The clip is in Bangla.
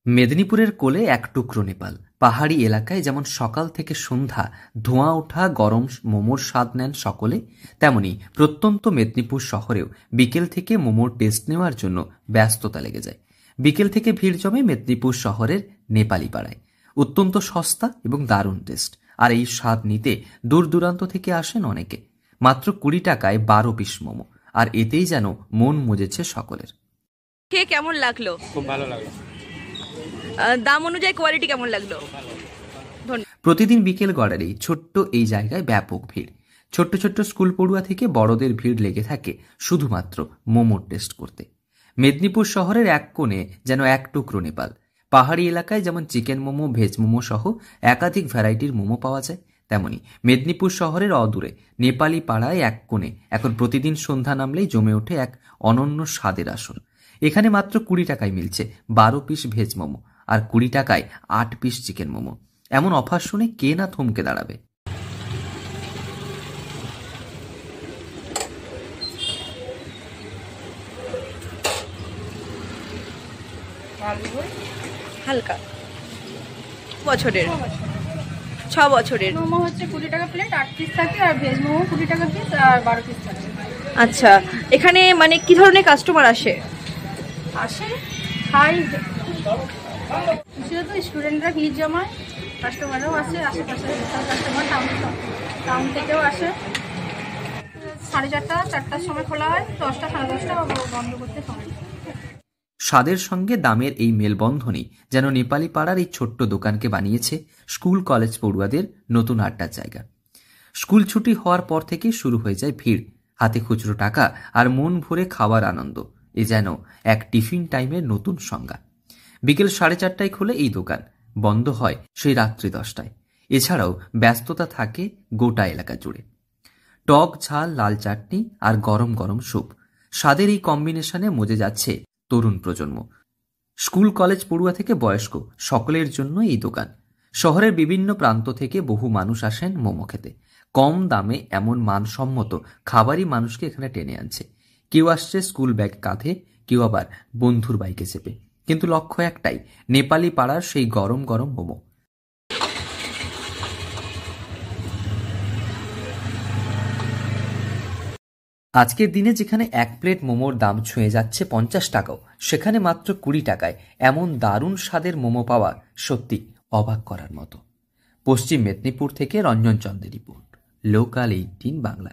মেদিনীপুরের কোলে এক টুকরো নেপাল। পাহাড়ি এলাকায় যেমন সকাল থেকে সন্ধ্যা ধোঁয়া ওঠা গরম মোমোর স্বাদ নেন সকলে, তেমনি প্রত্যন্ত মেদিনীপুর শহরেও বিকেল থেকে মোমোর টেস্ট নেওয়ার জন্য ব্যস্ততা লেগে যায়। বিকেল থেকে ভিড় জমে মেদিনীপুর শহরের নেপালি পাড়ায়। অত্যন্ত সস্তা এবং দারুণ টেস্ট, আর এই স্বাদ নিতে দূর দূরান্ত থেকে আসেন অনেকে। মাত্র 20 টাকায় 12 পিস মোমো, আর এতেই যেন মন মজেছে সকলের। খেয়ে কেমন লাগলো? খুব ভালো লাগলো। দাম অনুযায়ী কোয়ালিটি কেমন লাগলো? প্রতিদিন বিকেল গড়ারেই ছোট্ট এই জায়গায় ব্যাপক ভিড়। ছোট্ট ছোট্ট স্কুল পড়ুয়া থেকে বড়দের ভিড় লেগে থাকে শুধুমাত্র মোমোর টেস্ট করতে। মেদিনীপুর শহরের এক কোণে যেন এক টুকরো নেপাল। পাহাড়ি এলাকায় যেমন চিকেন মোমো, ভেজ মোমো সহ একাধিক ভ্যারাইটির মোমো পাওয়া যায়, তেমনি মেদিনীপুর শহরের অদূরে নেপালি পাড়ায় এক কোণে এখন প্রতিদিন সন্ধ্যা নামলেই জমে ওঠে এক অনন্য স্বাদের আসর। এখানে মাত্র 20 টাকায় মিলছে 12 পিস ভেজ মোমো, আর 20 টাকায় 8 পিস চিকেন মোমো। এমন অফার শুনে কে না থমকে দাঁড়াবে। হালকা বছরের 6 বছরের মোমো হচ্ছে 20 টাকা প্লেট, 8 পিস থাকে, আর ভেজ মোমো 20 টাকা পিস আর 12 পিস থাকে। আচ্ছা, এখানে মানে কি ধরনের কাস্টমার আসে? খাই শুধু স্টুডেন্টরা ভিড় জমায়, কাস্টমারও আসে, আশেপাশে কাস্টমার টাউন থেকেও আসে। 4:30 4টার সময় খোলা হয়, 10টা 10:30 বন্ধ করতে সময়। স্বাদের সঙ্গে দামের এই মেলবন্ধনই যেন নেপালি পাড়ার এই ছোট্ট দোকানকে বানিয়েছে স্কুল কলেজ পড়ুয়াদের নতুন আড্ডার জায়গা। স্কুল ছুটি হওয়ার পর থেকে শুরু হয়ে যায় ভিড়, হাতে খুচরো টাকা আর মন ভরে খাওয়ার আনন্দ। এ যেন এক টিফিন টাইমের নতুন সংজ্ঞা। বিকেল 4:30টায় খুলে এই দোকান, বন্ধ হয় সেই রাত্রি 10টায়। এছাড়াও ব্যস্ততা থাকে গোটা এলাকা জুড়ে। টক ঝাল লাল চাটনি আর গরম গরম স্যুপ, স্বাদের এই কম্বিনেশনে মজে যাচ্ছে তরুণ প্রজন্ম। স্কুল কলেজ পড়ুয়া থেকে বয়স্ক সকলের জন্য এই দোকান। শহরের বিভিন্ন প্রান্ত থেকে বহু মানুষ আসেন মোমো খেতে। কম দামে এমন মানসম্মত খাবারই মানুষকে এখানে টেনে আনছে। কেউ আসছে স্কুল ব্যাগ কাঁধে, কেউ আবার বন্ধুর বাইকে চেপে, কিন্তু লক্ষ্য একটাই, নেপালি পাড়ার সেই গরম গরম মোমো। আজকের দিনে যেখানে এক প্লেট মোমোর দাম ছুঁয়ে যাচ্ছে 50 টাকাও, সেখানে মাত্র 20 টাকায় এমন দারুণ স্বাদের মোমো পাওয়া সত্যি অবাক করার মতো। পশ্চিম মেদিনীপুর থেকে রঞ্জন চন্দ্রের রিপোর্ট, লোকাল 18 বাংলা।